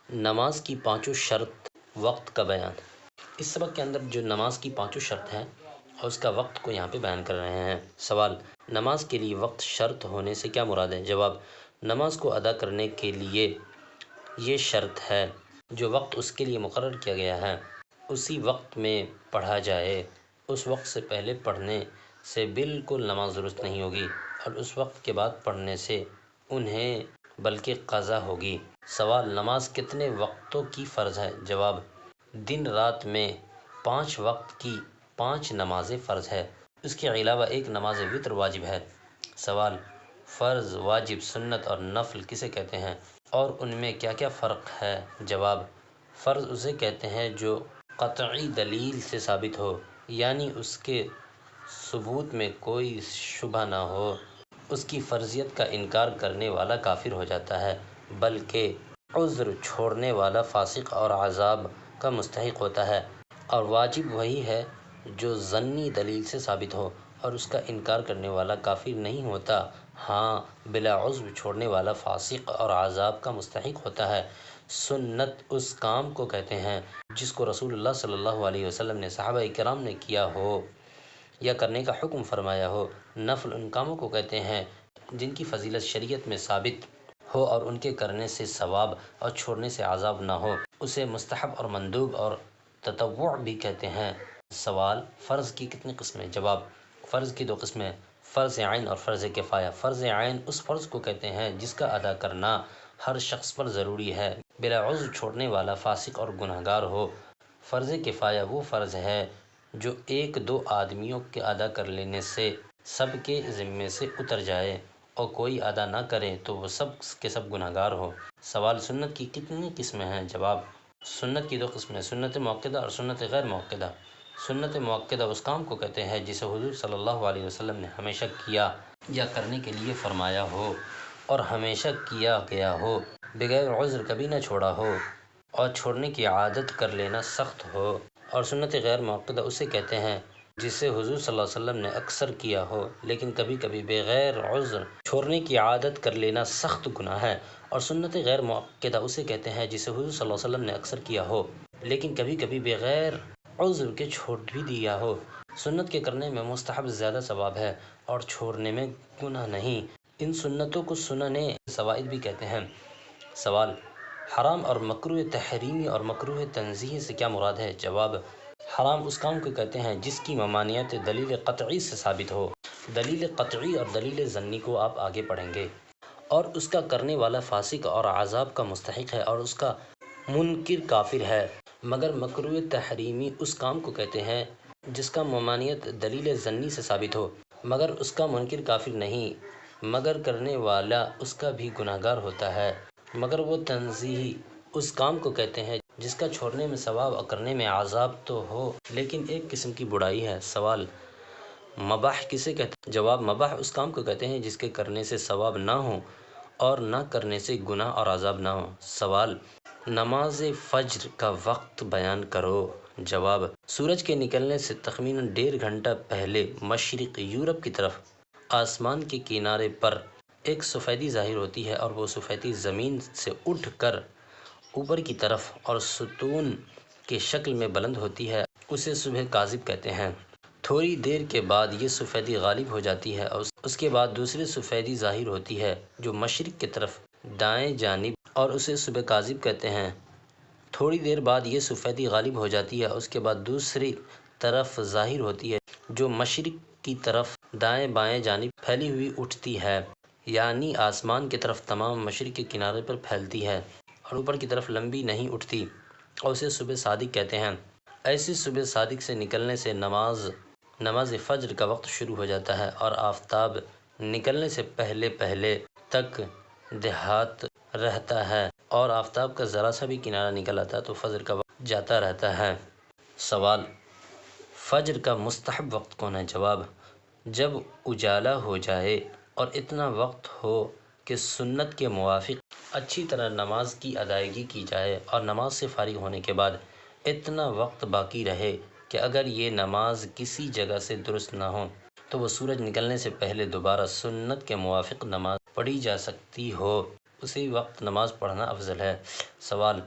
نماز کی پانچوں شرط وقت کا بیان۔ اس سبق کے اندر جو نماز کی پانچوں شرط ہیں اور اس کا وقت کو یہاں پہ بیان کر رہے ہیں۔ سوال: نماز کے لیے وقت شرط ہونے سے کیا مراد ہے؟ جواب: نماز کو ادا کرنے کے لیے یہ شرط ہے جو وقت اس کے لیے مقرر کیا گیا ہے اسی وقت میں پڑھا جائے۔ اس وقت سے پہلے پڑھنے سے بالکل نماز درست نہیں ہوگی اور اس وقت کے بعد پڑھنے سے انہیں بلکہ قضا ہوگی۔ سوال: نماز کتنے وقتوں کی فرض ہے؟ جواب: دن رات میں 5 وقت کی 5 نمازیں فرض ہے۔ اس کے علاوہ ایک نماز وتر واجب ہے۔ سوال: فرض، واجب، سنت اور نفل کسے کہتے ہیں اور ان میں کیا کیا فرق ہے؟ جواب: فرض اسے کہتے ہیں جو قطعی دلیل سے ثابت ہو، یعنی اس کے ثبوت میں کوئی شبہ نہ ہو۔ اس کی فرضیت کا انکار کرنے والا کافر ہو جاتا ہے، بلکہ عذر چھوڑنے والا فاسق اور عذاب کا مستحق ہوتا ہے۔ اور واجب وہی ہے جو ظنی دلیل سے ثابت ہو اور اس کا انکار کرنے والا کافر نہیں ہوتا، ہاں بلا عذر چھوڑنے والا فاسق اور عذاب کا مستحق ہوتا ہے۔ سنت اس کام کو کہتے ہیں جس کو رسول اللہ صلی اللہ علیہ وسلم نے صحابہ کرام نے کیا ہو یا کرنے کا حکم فرمایا ہو۔ نفل ان کاموں کو کہتے ہیں جن کی فضیلت شریعت میں ثابت ہو اور ان کے کرنے سے ثواب اور چھوڑنے سے عذاب نہ ہو، اسے مستحب اور مندوب اور تطوع بھی کہتے ہیں۔ سوال: فرض کی کتنی قسمیں؟ جواب: فرض کی 2 قسمیں، فرض عین اور فرض کفایہ۔ فرض عین اس فرض کو کہتے ہیں جس کا ادا کرنا ہر شخص پر ضروری ہے، بلا عذر چھوڑنے والا فاسق اور گنہگار ہو۔ فرض کفایہ وہ فرض ہے جو 1-2 آدمیوں کے ادا کر لینے سے سب کے ذمے سے اتر جائے اور کوئی ادا نہ کرے تو وہ سب کے سب گنہگار ہو۔ سوال: سنت کی کتنی قسمیں ہیں؟ جواب: سنت کی 2 قسمیں، سنت مؤکدہ اور سنت غیر مؤکدہ۔ سنت مؤکدہ اس کام کو کہتے ہیں جسے حضور صلی اللہ علیہ وسلم نے ہمیشہ کیا یا کرنے کے لیے فرمایا ہو اور ہمیشہ کیا گیا ہو، بغیر عذر کبھی نہ چھوڑا ہو اور چھوڑنے کی عادت کر لینا سخت ہو۔ اور سنت غیر مؤکدہ اسے کہتے ہیں جسے حضور صلی اللہ علیہ وسلم نے اکثر کیا ہو لیکن کبھی کبھی بغیر عذر چھوڑنے کی عادت کر لینا سخت گناہ ہے۔ اور سنت غیر مؤکدہ اسے کہتے ہیں جسے حضور صلی اللہ علیہ وسلم نے اکثر کیا ہو لیکن کبھی کبھی بغیر عذر کے چھوڑ بھی دیا ہو۔ سنت کے کرنے میں مستحب زیادہ ثواب ہے اور چھوڑنے میں گناہ نہیں۔ ان سنتوں کو سنن فوائد بھی کہتے ہیں۔ سوال: حرام اور مکروہ تحریمی اور مکروہ تنزیہی سے کیا مراد ہے؟ جواب: حرام اس کام کو کہتے ہیں جس کی ممانعت دلیل قطعی سے ثابت ہو۔ دلیل قطعی اور دلیل ظنی کو آپ آگے پڑھیں گے۔ اور اس کا کرنے والا فاسق اور عذاب کا مستحق ہے اور اس کا منکر کافر ہے۔ مگر مکروہ تحریمی اس کام کو کہتے ہیں جس کا ممانعت دلیل ظنی سے ثابت ہو مگر اس کا منکر کافر نہیں، مگر کرنے والا اس کا بھی گنہگار ہوتا ہے۔ مگر وہ تنزیہی اس کام کو کہتے ہیں جس کا چھوڑنے میں ثواب اور کرنے میں عذاب تو ہو لیکن ایک قسم کی برائی ہے۔ سوال: مباح کسے کہتے ہیں؟ جواب: مباح اس کام کو کہتے ہیں جس کے کرنے سے ثواب نہ ہو اور نہ کرنے سے گناہ اور عذاب نہ ہو۔ سوال: نماز فجر کا وقت بیان کرو۔ جواب: سورج کے نکلنے سے تخمیناً 1.5 گھنٹہ پہلے مشرق یورپ کی طرف آسمان کے کنارے پر ایک سفیدی ظاہر ہوتی ہے اور وہ سفیدی زمین سے اٹھ کر اوپر کی طرف اور ستون کی شکل میں بلند ہوتی ہے، اسے صبح کاذب کہتے ہیں۔ تھوڑی دیر کے بعد یہ سفیدی غائب ہو جاتی ہے اور اس کے بعد دوسری سفیدی ظاہر ہوتی ہے جو مشرق کی طرف دائیں جانب اور اسے صبح کاذب کہتے ہیں۔ تھوڑی دیر بعد یہ سفیدی غائب ہو جاتی ہے اور اس کے بعد دوسری طرف ظاہر ہوتی ہے جو مشرق کی طرف دائیں بائیں جانب پھیلی ہوئی اٹھتی ہے، یعنی آسمان کی طرف تمام مشرق کے کنارے پر پھیلتی ہے اور اوپر کی طرف لمبی نہیں اٹھتی اور اسے صبح صادق کہتے ہیں۔ ایسی صبح صادق سے نکلنے سے نماز فجر کا وقت شروع ہو جاتا ہے اور آفتاب نکلنے سے پہلے پہلے تک دیہات رہتا ہے اور آفتاب کا ذرا سا بھی کنارہ نکل آتا تو فجر کا وقت جاتا رہتا ہے۔ سوال: فجر کا مستحب وقت کون ہے؟ جواب: جب اجالا ہو جائے اور اتنا وقت ہو کہ سنت کے موافق اچھی طرح نماز کی ادائیگی کی جائے اور نماز سے فارغ ہونے کے بعد اتنا وقت باقی رہے کہ اگر یہ نماز کسی جگہ سے درست نہ ہو تو وہ سورج نکلنے سے پہلے دوبارہ سنت کے موافق نماز پڑھی جا سکتی ہو، اسی وقت نماز پڑھنا افضل ہے۔ سوال: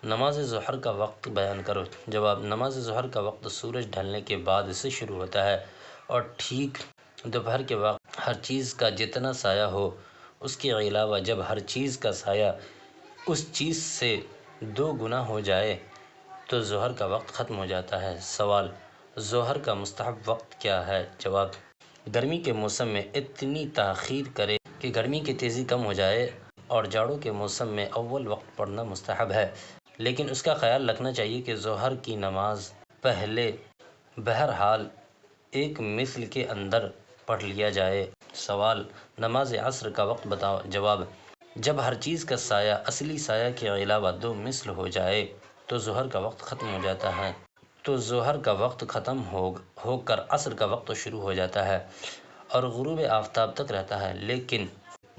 نماز ظہر کا وقت بیان کرو۔ جواب: نماز ظہر کا وقت سورج ڈھلنے کے بعد سے شروع ہوتا ہے اور ٹھیک دوپہر کے وقت ہر چیز کا جتنا سایہ ہو اس کے علاوہ جب ہر چیز کا سایہ اس چیز سے 2 گنا ہو جائے تو ظہر کا وقت ختم ہو جاتا ہے۔ سوال: ظہر کا مستحب وقت کیا ہے؟ جواب: گرمی کے موسم میں اتنی تاخیر کرے کہ گرمی کی تیزی کم ہو جائے، اور جاڑوں کے موسم میں اول وقت پڑھنا مستحب ہے، لیکن اس کا خیال رکھنا چاہیے کہ ظہر کی نماز پہلے بہرحال ایک مثل کے اندر پڑھ لیا جائے۔ سوال: نماز عصر کا وقت بتاؤ۔ جواب: جب ہر چیز کا سایہ اصلی سایہ کے علاوہ 2 مثل ہو جائے تو ظہر کا وقت ختم ہو جاتا ہے، تو ظہر کا وقت ختم ہو کر عصر کا وقت شروع ہو جاتا ہے اور غروب آفتاب تک رہتا ہے، لیکن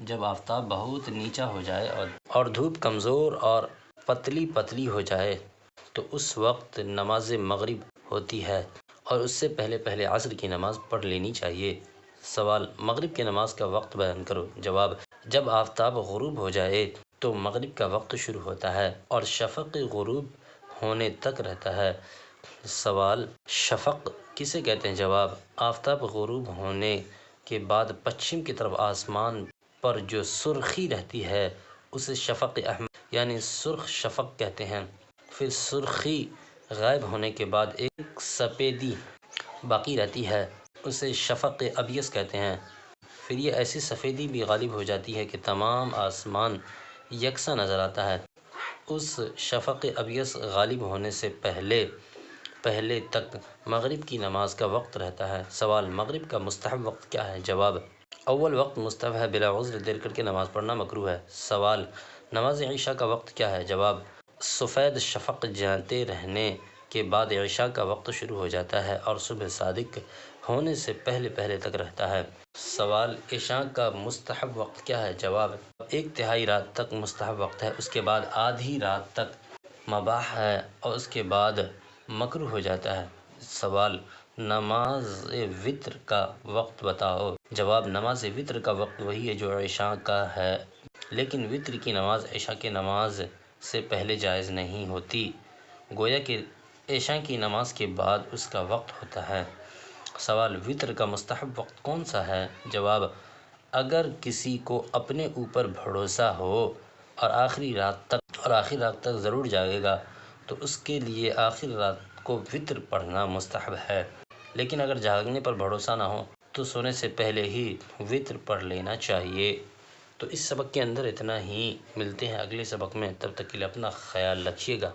جب آفتاب بہت نیچا ہو جائے اور دھوپ کمزور اور پتلی پتلی ہو جائے تو اس وقت نماز مغرب ہوتی ہے اور اس سے پہلے عصر کی نماز پڑھ لینی چاہیے۔ سوال: مغرب کی نماز کا وقت بیان کرو۔ جواب: جب آفتاب غروب ہو جائے تو مغرب کا وقت شروع ہوتا ہے اور شفق غروب ہونے تک رہتا ہے۔ سوال: شفق کسے کہتے ہیں؟ جواب: آفتاب غروب ہونے کے بعد پچھم کی طرف آسمان پر جو سرخی رہتی ہے اسے شفق احمر یعنی سرخ شفق کہتے ہیں۔ پھر سرخی غائب ہونے کے بعد ایک سفیدی باقی رہتی ہے، اسے شفق ابیض کہتے ہیں۔ پھر یہ ایسی سفیدی بھی غالب ہو جاتی ہے کہ تمام آسمان یکساں نظر آتا ہے۔ اس شفق ابیض غالب ہونے سے پہلے تک مغرب کی نماز کا وقت رہتا ہے۔ سوال: مغرب کا مستحب وقت کیا ہے؟ جواب: اول وقت مستحب ہے، بلا عذر دیر کر کے نماز پڑھنا مکروہ ہے۔ سوال: نماز عشاء کا وقت کیا ہے؟ جواب: سفید شفق جاتے رہنے کے بعد عشاء کا وقت شروع ہو جاتا ہے اور صبح صادق ہونے سے پہلے تک رہتا ہے۔ سوال: عشاء کا مستحب وقت کیا ہے؟ جواب: 1/3 رات تک مستحب وقت ہے، اس کے بعد آدھی رات تک مباح ہے اور اس کے بعد مکروہ ہو جاتا ہے۔ سوال: نماز وتر کا وقت بتاؤ۔ جواب: نماز وتر کا وقت وہی ہے جو عشاء کا ہے، لیکن وتر کی نماز عشاء کی نماز سے پہلے جائز نہیں ہوتی، گویا کہ عشاء کی نماز کے بعد اس کا وقت ہوتا ہے۔ سوال: وتر کا مستحب وقت کون سا ہے؟ جواب: اگر کسی کو اپنے اوپر بھروسہ ہو اور آخری رات تک ضرور جاگے گا تو اس کے لیے آخری رات کو وتر پڑھنا مستحب ہے، لیکن اگر جاگنے پر بھروسہ نہ ہو تو سونے سے پہلے ہی وتر پڑھ لینا چاہیے۔ تو اس سبق کے اندر اتنا ہی، ملتے ہیں اگلے سبق میں، تب تک کے لیے اپنا خیال رکھیے گا۔